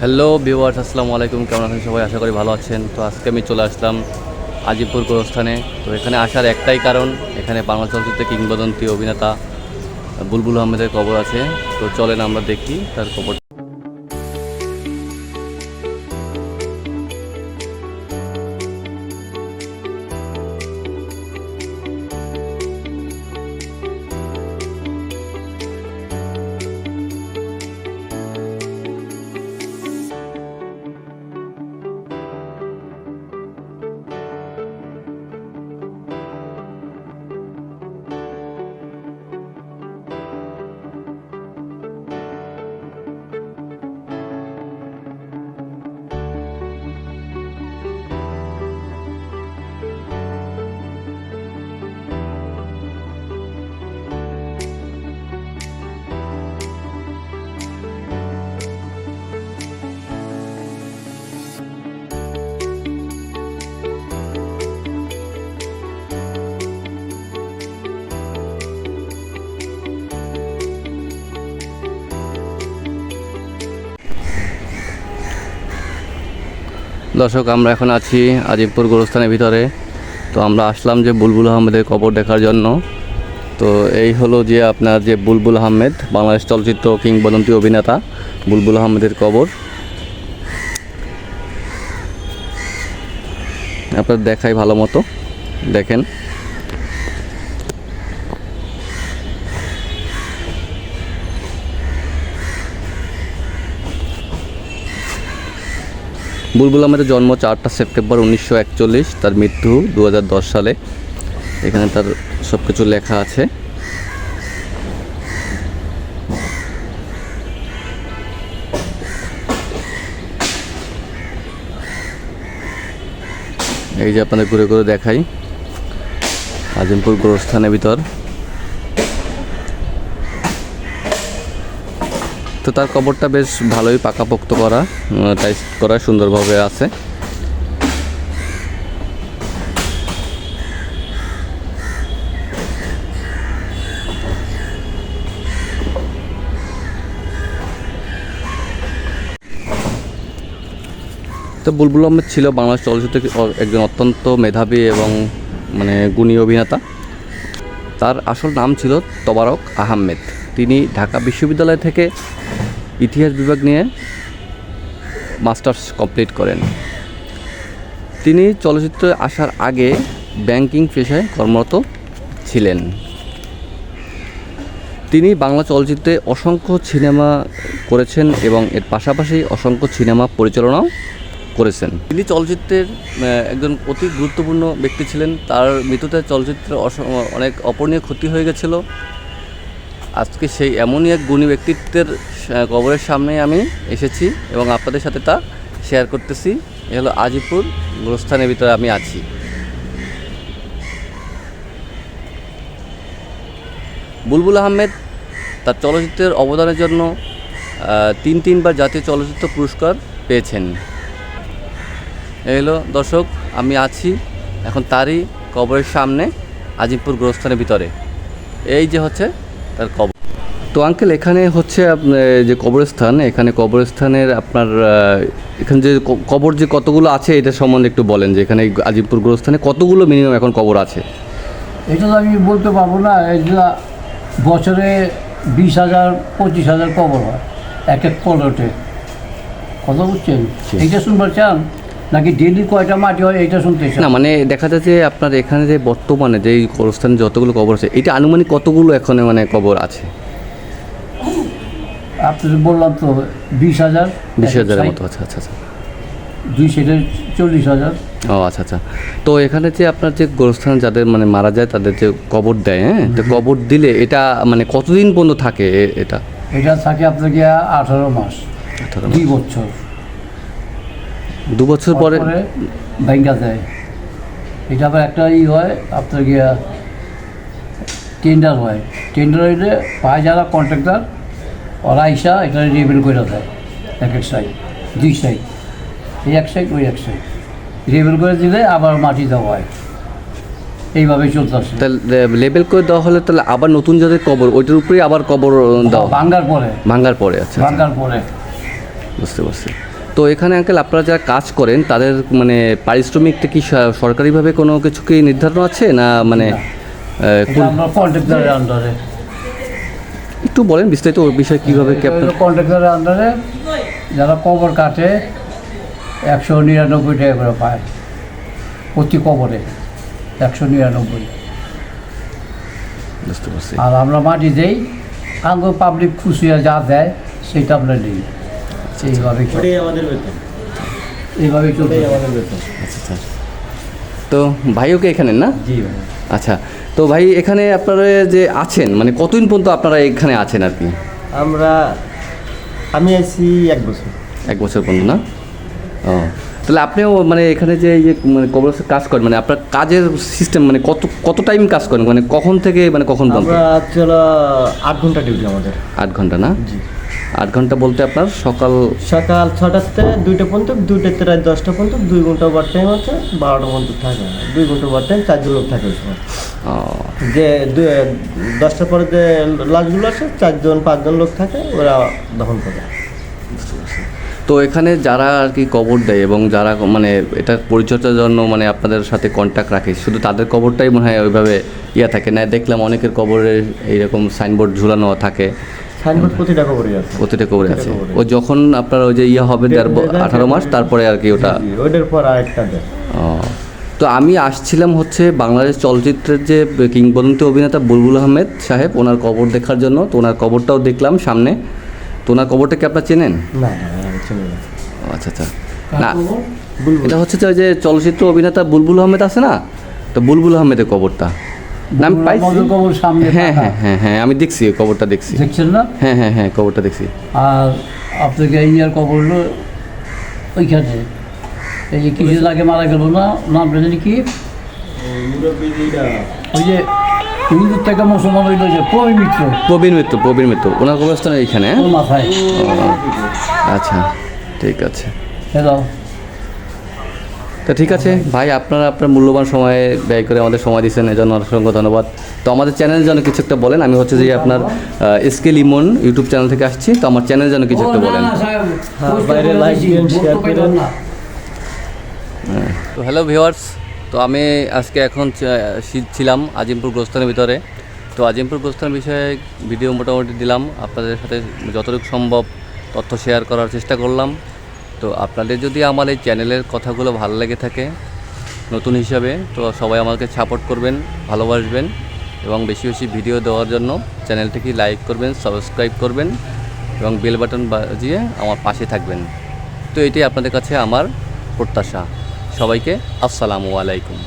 Hello viewers, আসসালামু আলাইকুম। কেমন আছেন সবাই? আশা করি ভালো আছেন। তো আজকে আমি চলে আসলাম আজিমপুর গোরস্থানে। তো এখানে আসার একটাই কারণ, এখানে বাংলা চলচ্চিত্রের কিংবদন্তি অভিনেতা বুলবুল আহমেদের কবর আছে। তো চলেন আমরা দেখি তার কবর। দর্শক, আমরা এখন আছি আজিমপুর গোরস্থানের ভিতরে। তো আমরা আসলাম যে বুলবুল আহমেদের কবর দেখার জন্য। তো এই হলো যে আপনার যে বুলবুল আহমেদ, বাংলাদেশ চলচ্চিত্র কিংবদন্তি অভিনেতা বুলবুল আহমেদের কবর। আপনার দেখাই ভালো মতো দেখেন। বুলবুল আহমেদের জন্ম 4 সেপ্টেম্বর 1941, তার মৃত্যু 2010 সালে। এখানে তার সব কিছু লেখা আছে। এই যে আপনাদের ঘুরে ঘুরে দেখাই আজিমপুর গোরস্থানের ভিতর। তো তার কবরটা বেশ ভালোই পাকাপোক্ত করা, টাইস করা, সুন্দরভাবে আছে। তো বুলবুল আহমেদ ছিল বাংলাদেশ চলচ্চিত্রের একজন অত্যন্ত মেধাবী এবং গুণী অভিনেতা। তার আসল নাম ছিল তবারক আহমেদ। তিনি ঢাকা বিশ্ববিদ্যালয় থেকে ইতিহাস বিভাগ নিয়ে মাস্টার্স কমপ্লিট করেন। তিনি চলচ্চিত্রে আসার আগে ব্যাংকিং পেশায় কর্মরত ছিলেন। তিনি বাংলা চলচ্চিত্রে অসংখ্য সিনেমা করেছেন এবং এর পাশাপাশি অসংখ্য সিনেমা পরিচালনাও করেছেন। তিনি চলচ্চিত্রের একজন অতি গুরুত্বপূর্ণ ব্যক্তি ছিলেন। তার মৃত্যুতে চলচ্চিত্রের অনেক অপূরণীয় ক্ষতি হয়ে গেছিল। আজকে সেই এমনই এক গুণী ব্যক্তিত্বের কবরের সামনে আমি এসেছি এবং আপনাদের সাথে তা শেয়ার করতেছি। এ হলো আজিমপুর গোরস্থানের ভিতরে আমি আছি। বুলবুল আহমেদ তার চলচ্চিত্রের অবদানের জন্য তিনবার জাতীয় চলচ্চিত্র পুরস্কার পেয়েছেন। এই হলো দর্শক, আমি আছি এখন তারই কবরের সামনে আজিমপুর গোরস্থানের ভিতরে। এই যে হচ্ছে তার কবর। তো আঙ্কেল, এখানে হচ্ছে যে কবরস্থান, এখানে কবরস্থানের আপনার এখানে যে কবর যে কতগুলো আছে এটা সম্বন্ধে একটু বলেন, যে এখানে আজিমপুর গোরস্থানে কতগুলো মিনিমাম এখন কবর আছে? এটা তো আমি বলতে পারবো না। এটা বছরে 20,000 25,000 কবর হয় এক পলটে। কথা বুঝছেন? এইটা শুনবার চান নাকি ডেলি কয়টা মাটি হয় এইটা শুনতে চান? না, দেখা যায় যে আপনার এখানে যে বর্তমানে যে কবরস্থানে যতগুলো কবর আছে, এটা আনুমানিক কতগুলো এখানে কবর আছে? আপনি বললাম তো 20,000 মতো। আচ্ছা আচ্ছা আচ্ছা। 2 সেটে 40,000। ও আচ্ছা আচ্ছা। তো এখানে যে আপনার যে গোরস্থানে যাদের মারা যায় তাদের যে কবর দেয়, হ্যাঁ, তো কবর দিলে এটা কতদিন পর্যন্ত থাকে? এটা থাকে আপনার গিয়া 18 মাস, 2 বছর। 2 বছর পরে ব্যাংকা দেয়। এটা আবার একটা হয় আপনার গিয়া টেন্ডার হয়। টেন্ডার হইলে পায় যারা কন্ট্রাক্টর, ওরা আইসা এটা রেবেল করে দেয় এক সাইড, 2 সাইড, এই এক সাইড ওই এক সাইড রেবেল করে দিলে আবার মাটি দেওয়া হয়। এইভাবেই চলতেছে। তাহলে লেবেল করে দেওয়া হলে তাহলে আবার নতুন যাদের কবর ওইটার উপরেই আবার কবর দাও ভাঙ্গার পরে। আচ্ছা ভাঙ্গার পরে বুঝতে পারছি। তো এখানে আঙ্কেল আপনারা যারা কাজ করেন তাদের মানে পারিশ্রমিকটা কি সরকারিভাবে কোনো কিছু কি নির্ধারণ আছে না মানে এটা আমরা কন্ট্রাক্টরের আন্ডারে, একটু বলেন বিস্তারিত ওই বিষয়ে কীভাবে কি আপনার কন্ট্রাক্টরের আন্ডারে যারা কবর কাটে 199 টাকা করে পায় প্রতি কবরে, 199। বুঝতে পারছি। আর আমরা মাটি দেই, আঙ্গ পাবলিক খুশিয়া যা দেয় সেটা আমরা নিই। এইভাবে এইভাবেই চলতে আমাদের বেতন। আচ্ছা আচ্ছা। তো ভাইও কি এখানে না? জি ভাই। আচ্ছা, তো ভাই এখানে আপনারা যে আছেন মানে কতদিন পর্যন্ত আপনারা এখানে আছেন আর কি? আমি আছি 1 বছর। 1 বছর পর্যন্ত না? ও, তাহলে আপনিও মানে এখানে যে এই যে মানে কবরস্থানে কাজ করেন মানে আপনার কাজের সিস্টেম মানে কত টাইম কাজ করেন মানে কখন থেকে মানে কখন পর্যন্ত? আমরা চলো 8 ঘন্টা ডিউটি আমাদের। 8 ঘন্টা না? জি। 8 ঘন্টা বলতে আপনার সকাল 6টাতে 2টা পর্যন্ত, 2টাতে রাত 10টা পর্যন্ত, 2 ঘন্টা ওভার টাইম আছে, 12টা পর্যন্ত থাকে। 2 ঘন্টা ওভার টাইম, 4 জন লোক থাকে ওই সময়। যে 10টার পরে যে লাশগুলো আসে 4-5 জন লোক থাকে, ওরা দহন করে। তো এখানে যারা আর কি কবর দেয় এবং যারা মানে এটা পরিচর্যার জন্য মানে আপনাদের সাথে কন্ট্যাক্ট রাখে শুধু তাদের কবরটাই মনে হয় ওইভাবে থাকে না? দেখলাম অনেকের কবরে এইরকম সাইনবোর্ড ঝুলানো থাকে। সাইনবোর্ড প্রতিটা কবরই আছে। প্রতিটা কবরে আছে। কবরে। ও যখন আপনার ওই যে হবে 18 মাস তারপরে আর কি ওটা। ওইটার পর আরেকটা দেয়। ও, তো আমি আসছিলাম হচ্ছে বাংলাদেশ চলচ্চিত্রের যে কিংবদন্তি অভিনেতা বুলবুল আহমেদ সাহেব, ওনার কবর দেখার জন্য। তো ওনার কবরটাও দেখলাম সামনে। তো ওনার কবরটা কি আপনার চেনেন? না আমি চিনি না। আচ্ছা আচ্ছা। না, এটা হচ্ছে যে ওই যে চলচ্চিত্র অভিনেতা বুলবুল আহমেদ আছে না, তো বুলবুল আহমেদের কবরটা নাম পাইছি। আমাদের কবর সামনে। হ্যাঁ হ্যাঁ হ্যাঁ হ্যাঁ, আমি দেখছি ওই কবরটা দেখছি। দেখছেন না? হ্যাঁ হ্যাঁ হ্যাঁ, কবরটা দেখছি। আর আপনাকে ইয়ার কবর হলো ওইখানে, এই যে কিছুদিন আগে মারা গেল না, নামটা জানি কি, ওই যে হিন্দুর থেকে মুসলমান হইল যে প্রবীণ মিত্র ওনার কবরস্থান এইখানে। হ্যাঁ? ওর মাথায়। আচ্ছা, ঠিক আছে। হ্যালো। তো ঠিক আছে ভাই, আপনারা আপনার মূল্যবান সময় ব্যয় করে আমাদের সময় দিচ্ছেন, এজন্য অসংখ্য ধন্যবাদ। তো আমাদের চ্যানেলের জন্য কিছু একটা বলেন। আমি হচ্ছে যে আপনার এসকে লিমন ইউটিউব চ্যানেল থেকে আসছি, তো আমার চ্যানেলের জন্য কিছু একটা বলেন। বাইরে লাইক দিন, শেয়ার করেন। তো হ্যালো ভিউয়ার্স, তো আমি আজকে এখন ছিলাম আজিমপুর গোরস্থানের ভিতরে। তো আজিমপুর গোরস্থানের বিষয়ে ভিডিও মোটামুটি দিলাম, আপনাদের সাথে যতটুকু সম্ভব তথ্য শেয়ার করার চেষ্টা করলাম। তো আপনাদের যদি আমার এই চ্যানেলের কথাগুলো ভালো লেগে থাকে নতুন হিসাবে, তো সবাই আমাকে সাপোর্ট করবেন, ভালোবাসবেন এবং বেশি বেশি ভিডিও দেওয়ার জন্য চ্যানেলটিকে লাইক করবেন, সাবস্ক্রাইব করবেন এবং বেল বাটন বাজিয়ে আমার পাশে থাকবেন। তো এটাই আপনাদের কাছে আমার প্রত্যাশা। সবাইকে আসসালামু আলাইকুম।